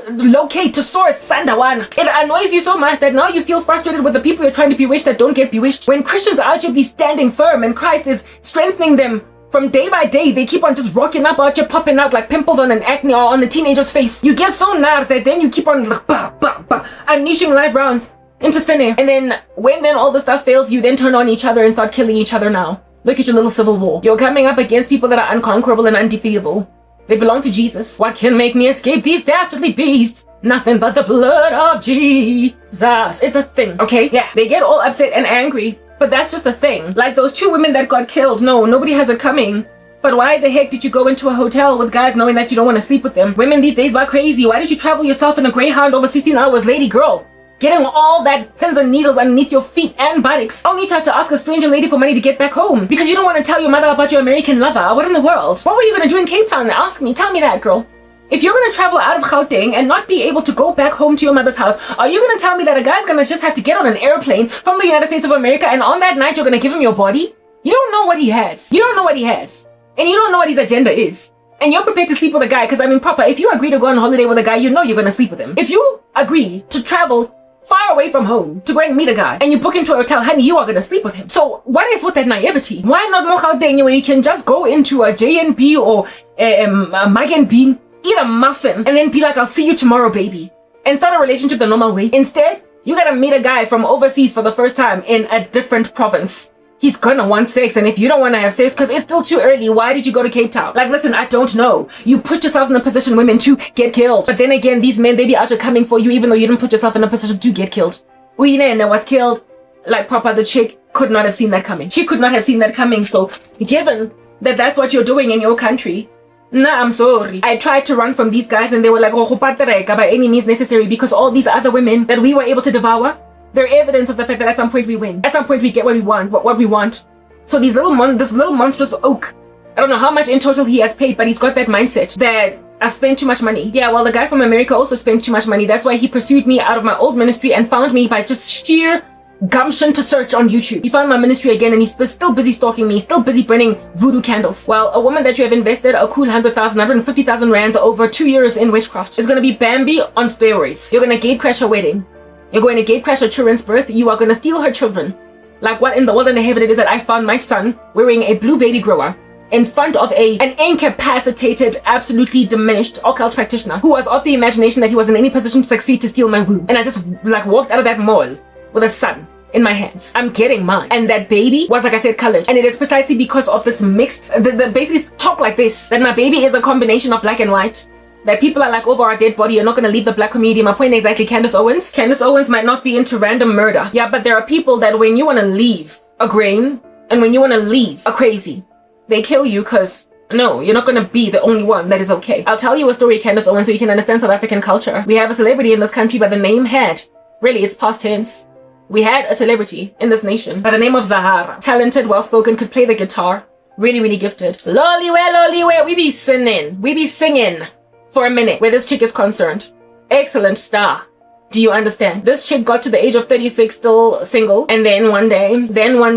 locate, to source Sandawana. It annoys you so much that now you feel frustrated with the people you're trying to bewitch that don't get bewitched. When Christians are out here be standing firm and Christ is strengthening them from day by day, they keep on just rocking up out here, popping out like pimples on an acne or on a teenager's face. You get so mad that then you keep on like, unleashing live rounds into thin air. And then when all the stuff fails, you then turn on each other and start killing each other now. Look at your little civil war. You're coming up against people that are unconquerable and undefeatable. They belong to Jesus. What can make me escape these dastardly beasts? Nothing but the blood of Jesus. It's a thing, okay? Yeah, they get all upset and angry, but that's just a thing. Like those 2 women that got killed. No, nobody has it coming. But why the heck did you go into a hotel with guys knowing that you don't want to sleep with them? Women these days are crazy. Why did you travel yourself in a Greyhound over 16 hours, lady girl? Getting all that pins and needles underneath your feet and buttocks. Only to have to ask a stranger lady for money to get back home. Because you don't want to tell your mother about your American lover. What in the world? What were you going to do in Cape Town? Ask me. Tell me that, girl. If you're going to travel out of Gauteng and not be able to go back home to your mother's house, are you going to tell me that a guy's going to just have to get on an airplane from the United States of America and on that night you're going to give him your body? You don't know what he has. You don't know what he has. And you don't know what his agenda is. And you're prepared to sleep with a guy because, I mean, proper, if you agree to go on holiday with a guy, you know you're going to sleep with him. If you agree to travel far away from home to go and meet a guy and you book into a hotel, honey, you are going to sleep with him. So what is with that naivety? Why not more Gauteng where you can just go into a J&B or a Mag and Bean, eat a muffin, and then be like, I'll see you tomorrow, baby, and start a relationship the normal way? Instead, you gotta meet a guy from overseas for the first time in a different province. He's gonna want sex, and if you don't want to have sex because it's still too early, why did you go to Cape Town? Like, listen, I don't know. You put yourselves in a position, women, to get killed. But then again, these men, they be out here coming for you even though you didn't put yourself in a position to get killed. Uyinene was killed, like proper, the chick could not have seen that coming. She could not have seen that coming. So given that that's what you're doing in your country, nah, I'm sorry. I tried to run from these guys and they were like, oh, by any means necessary, because all these other women that we were able to devour, they're evidence of the fact that at some point we win. At some point we get what we want, what we want. So this little monstrous oak, I don't know how much in total he has paid, but he's got that mindset that I've spent too much money. Yeah, well, the guy from America also spent too much money. That's why he pursued me out of my old ministry and found me by just sheer gumption to search on YouTube. He found my ministry again and he's still busy stalking me, still busy burning voodoo candles. Well, a woman that you have invested a cool 150,000 rands over 2 years in witchcraft is gonna be Bambi on steroids. You're gonna gatecrash her wedding. You're going to gatecrash her children's birth. You are going to steal her children. Like, what in the world and the heaven it is that I found my son wearing a blue baby grower in front of an incapacitated, absolutely diminished occult practitioner who was of the imagination that he was in any position to succeed to steal my womb. And I just like walked out of that mall with a son in my hands. I'm getting mine. And that baby was, like I said, colored. And it is precisely because of this mixed, the basically talk like this, that my baby is a combination of black and white. That people are like, over our dead body, you're not going to leave the black community. My point is exactly Candace Owens. Candace Owens might not be into random murder. Yeah, but there are people that when you want to leave a grain and when you want to leave a crazy, they kill you because, no, you're not going to be the only one that is okay. I'll tell you a story, Candace Owens, so you can understand South African culture. We have a celebrity in this country by the name really, it's past tense. We had a celebrity in this nation by the name of Zahara. Talented, well-spoken, could play the guitar. Really, really gifted. Loliwe, we be singing. For a minute, where this chick is concerned. Excellent star. Do you understand? This chick got to the age of 36 still single, and then one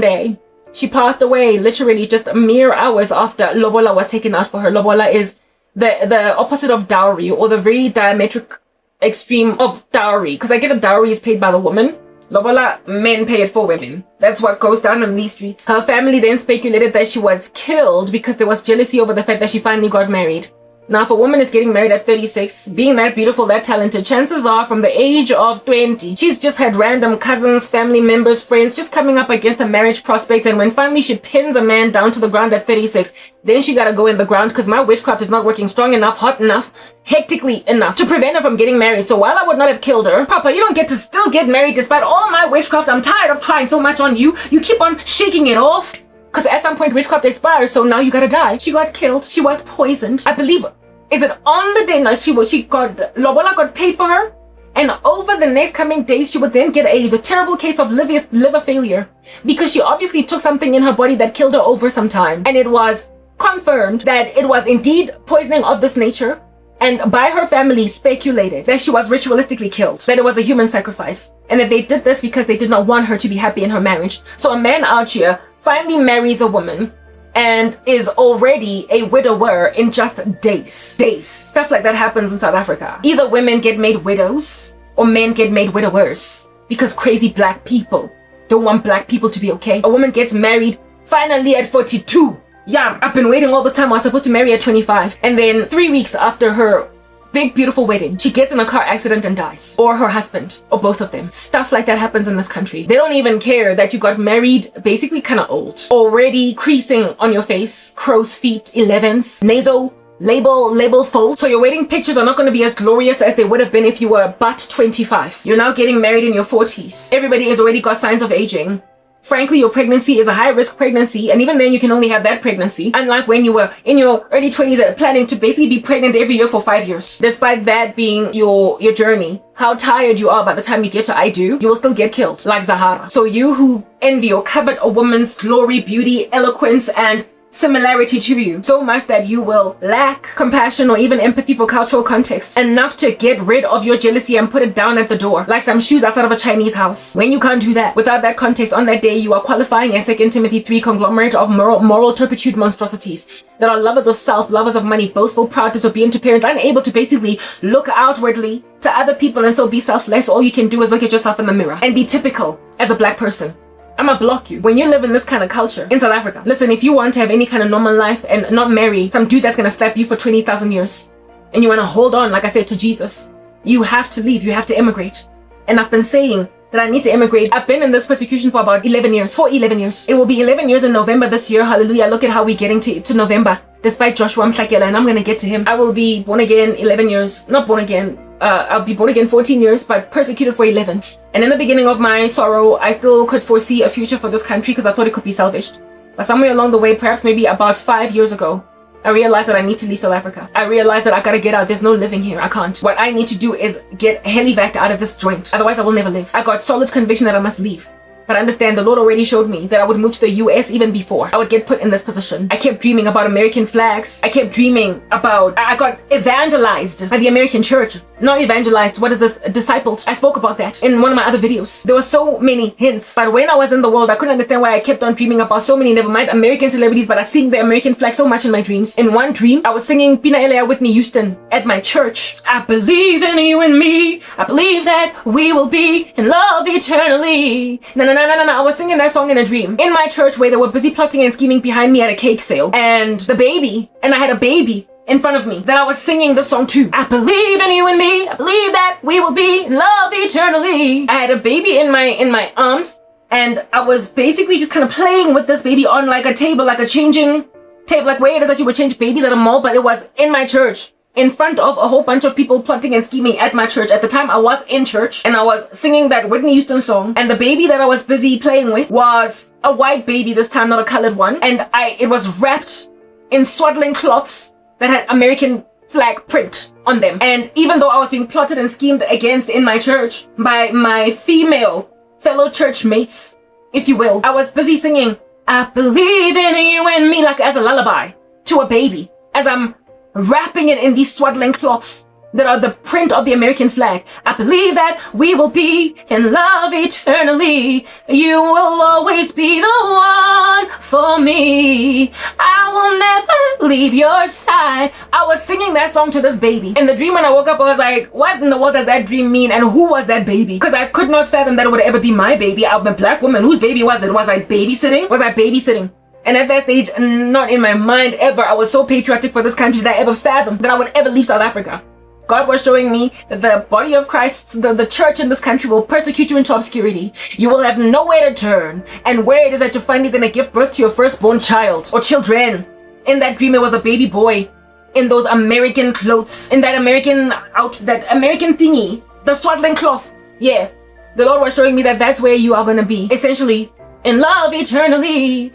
day, she passed away literally just mere hours after Lobola was taken out for her. Lobola is the opposite of dowry, or the very diametric extreme of dowry. Because I get a dowry is paid by the woman. Lobola, men pay it for women. That's what goes down on these streets. Her family then speculated that she was killed because there was jealousy over the fact that she finally got married. Now, if a woman is getting married at 36, being that beautiful, that talented, chances are from the age of 20, she's just had random cousins, family members, friends, just coming up against a marriage prospect. And when finally she pins a man down to the ground at 36, then she gotta go in the ground because my witchcraft is not working strong enough, hot enough, hectically enough to prevent her from getting married. So while I would not have killed her, Papa, you don't get to still get married despite all of my witchcraft. I'm tired of trying so much on you. You keep on shaking it off. Because at some point witchcraft expires, so now you gotta die. She got killed. She was poisoned. I believe, is it on the day now Lobola got paid for her? And over the next coming days, she would then get a terrible case of liver failure. Because she obviously took something in her body that killed her over some time. And it was confirmed that it was indeed poisoning of this nature. And by her family speculated that she was ritualistically killed, that it was a human sacrifice, and that they did this because they did not want her to be happy in her marriage. So a man out here finally marries a woman and is already a widower in just days. Stuff like that happens in South Africa. Either women get made widows or men get made widowers because crazy black people don't want black people to be okay. A woman gets married finally at 42. Yeah, I've been waiting all this time. I was supposed to marry at 25. And then 3 weeks after her big, beautiful wedding, she gets in a car accident and dies. Or her husband, or both of them. Stuff like that happens in this country. They don't even care that you got married basically kind of old. Already creasing on your face, crow's feet, 11s, nasal, label fold. So your wedding pictures are not going to be as glorious as they would have been if you were but 25. You're now getting married in your 40s. Everybody has already got signs of aging. Frankly, your pregnancy is a high-risk pregnancy, and even then you can only have that pregnancy, unlike when you were in your early 20s planning to basically be pregnant every year for 5 years. Despite that being your journey, how tired you are by the time you get to I do, you will still get killed, like Zahara. So you who envy or covet a woman's glory, beauty, eloquence, and similarity to you so much that you will lack compassion or even empathy for cultural context enough to get rid of your jealousy and put it down at the door like some shoes outside of a Chinese house. When you can't do that without that context on that day, you are qualifying as 2 Timothy 3 conglomerate of moral turpitude monstrosities that are lovers of self, lovers of money, boastful, proud, disobedient to parents, unable to basically look outwardly to other people and so be selfless. All you can do is look at yourself in the mirror and be typical as a black person. I'ma block you. When you live in this kind of culture in South Africa, listen, if you want to have any kind of normal life and not marry some dude that's gonna slap you for 20,000 years, and you wanna hold on, like I said, to Jesus, you have to leave, you have to immigrate. And I've been saying that I need to immigrate. I've been in this persecution for about 11 years, for 11 years. It will be 11 years in November this year, hallelujah. Look at how we're getting to November, despite Joshua Mhlakela, and I'm gonna get to him. I will be born again 11 years, not born again, I'll be born again 14 years, but persecuted for 11. And in the beginning of my sorrow, I still could foresee a future for this country because I thought it could be salvaged. But somewhere along the way, perhaps maybe about 5 years ago, I realized that I need to leave South Africa. I realized that I gotta get out. There's no living here. I can't. What I need to do is get helivaced out of this joint. Otherwise, I will never live. I got solid conviction that I must leave. But I understand the Lord already showed me that I would move to the US even before I would get put in this position. I kept dreaming about American flags. I kept dreaming about, I got evangelized by the American church. Not evangelized, what is this? Discipled. I spoke about that in one of my other videos. There were so many hints. But when I was in the world, I couldn't understand why I kept on dreaming about so many, never mind American celebrities, but I sing the American flag so much in my dreams. In one dream, I was singing Pina Elea Whitney Houston at my church. I believe in you and me. I believe that we will be in love eternally. No. I was singing that song in a dream in my church where they were busy plotting and scheming behind me at a cake sale. And I had a baby in front of me that I was singing the song to. I believe in you and me. I believe that we will be in love eternally. I had a baby in my arms, and I was basically just kind of playing with this baby on like a table, like a changing table, like where it is that you would change babies at a mall, but it was in my church, in front of a whole bunch of people plotting and scheming at my church. At the time, I was in church and I was singing that Whitney Houston song, and the baby that I was busy playing with was a white baby this time, not a colored one, and it was wrapped in swaddling cloths that had American flag print on them. And even though I was being plotted and schemed against in my church by my female fellow church mates, if you will, I was busy singing, I believe in you and me, like as a lullaby to a baby, as I'm wrapping it in these swaddling cloths that are the print of the American flag. I believe that we will be in love eternally. You will always be the one for me. I will never leave your side. I was singing that song to this baby. In the dream when I woke up, I was like, what in the world does that dream mean? And who was that baby? Because I could not fathom that it would ever be my baby. I'm a black woman. Whose baby was it? Was I babysitting? And at that stage, not in my mind ever, I was so patriotic for this country that I ever fathomed that I would ever leave South Africa. God was showing me that the body of Christ, the church in this country will persecute you into obscurity. You will have nowhere to turn. And where it is that you're finally going to give birth to your firstborn child or children. In that dream, it was a baby boy in those American clothes, in that American outfit, that American thingy, the swaddling cloth. Yeah, the Lord was showing me that that's where you are going to be. Essentially, in love eternally,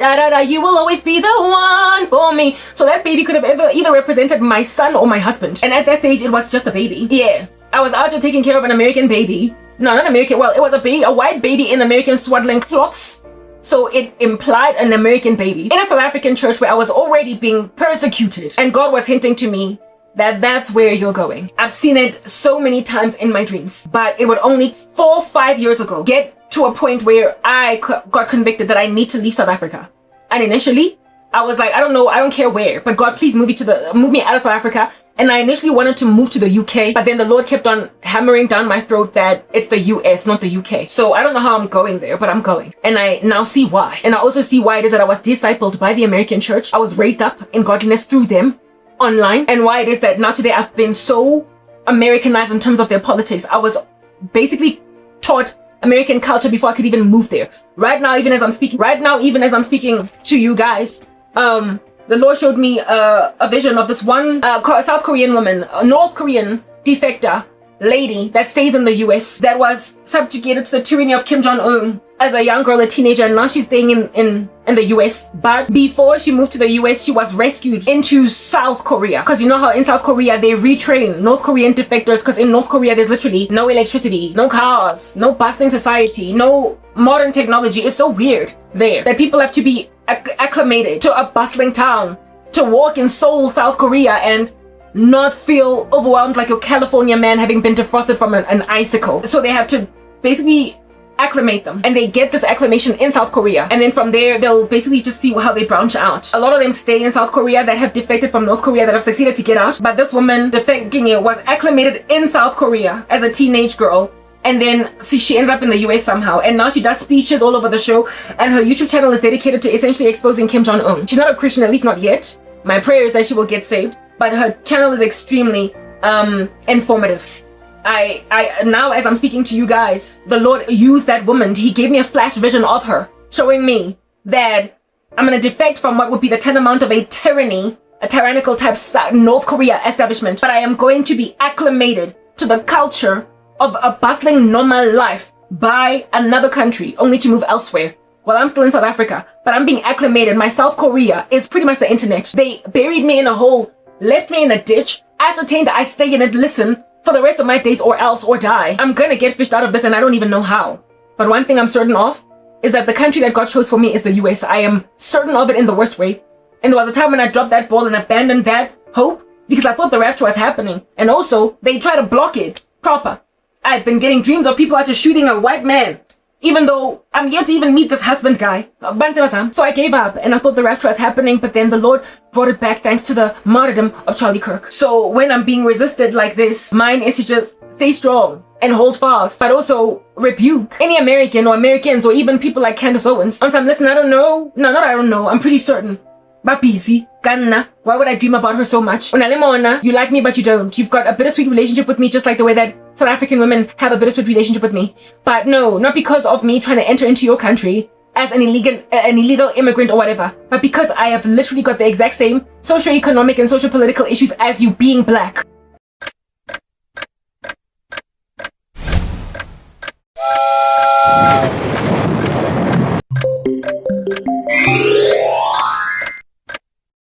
you will always be the one for me. So that baby could have either represented my son or my husband. And at that stage, it was just a baby. Yeah, I was out here taking care of an American baby. No, not American. Well, it was a white baby in American swaddling cloths. So it implied an American baby in a South African church where I was already being persecuted. And God was hinting to me that that's where you're going. I've seen it so many times in my dreams, but it would only 4 or 5 years ago get to a point where I got convicted that I need to leave South Africa. And initially, I was like, I don't know, I don't care where, but God, please move me out of South Africa. And I initially wanted to move to the UK, but then the Lord kept on hammering down my throat that it's the US, not the UK. So I don't know how I'm going there, but I'm going. And I now see why. And I also see why it is that I was discipled by the American church. I was raised up in godliness through them online. And why it is that now today I've been so Americanized in terms of their politics. I was basically taught American culture before I could even move there. Right now, even as I'm speaking to you guys, the Lord showed me a vision of this one South Korean woman, a North Korean defector lady that stays in the US, that was subjugated to the tyranny of Kim Jong-un as a young girl, a teenager, and now she's staying in the US. But before she moved to the US, she was rescued into South Korea. Because you know how in South Korea, they retrain North Korean defectors, because in North Korea, there's literally no electricity, no cars, no bustling society, no modern technology. It's so weird there that people have to be acclimated to a bustling town to walk in Seoul, South Korea, and not feel overwhelmed like your California man having been defrosted from an icicle. So they have to basically acclimate them, and they get this acclimation in South Korea, and then from there they'll basically just see how they branch out. A lot of them stay in South Korea that have defected from North Korea, that have succeeded to get out, but this woman defecting was acclimated in South Korea as a teenage girl, and then see, she ended up in the US somehow, and now she does speeches all over the show, and her YouTube channel is dedicated to essentially exposing Kim Jong-un. She's not a Christian, at least not yet. My prayer is that she will get saved, but her channel is extremely informative. I now, as I'm speaking to you guys, the Lord used that woman. He gave me a flash vision of her, showing me that I'm going to defect from what would be the tantamount of a tyrannical type North Korea establishment, but I am going to be acclimated to the culture of a bustling normal life by another country, only to move elsewhere. Well, I'm still in South Africa, but I'm being acclimated. My South Korea is pretty much the internet. They buried me in a hole, left me in a ditch, ascertained that I stay in it, listen, for the rest of my days or else or die. I'm gonna get fished out of this, and I don't even know how. But one thing I'm certain of is that the country that God chose for me is the US. I am certain of it in the worst way. And there was a time when I dropped that ball and abandoned that hope because I thought the rapture was happening. And also, they try to block it proper. I've been getting dreams of people out just shooting a white man, even though I'm yet to even meet this husband guy. So I gave up, and I thought the rapture was happening, but then the Lord brought it back thanks to the martyrdom of Charlie Kirk. So when I'm being resisted like this, mine is to just stay strong and hold fast, but also rebuke any American or Americans or even people like Candace Owens. On some, listen, I don't know. No, not I don't know. I'm pretty certain. Bapisi, Kanna. Why would I dream about her so much? Unalemona, you like me, but you don't. You've got a bittersweet relationship with me, just like the way that South African women have a bittersweet relationship with me. But no, not because of me trying to enter into your country as an illegal immigrant or whatever, but because I have literally got the exact same socio-economic and socio-political issues as you being black.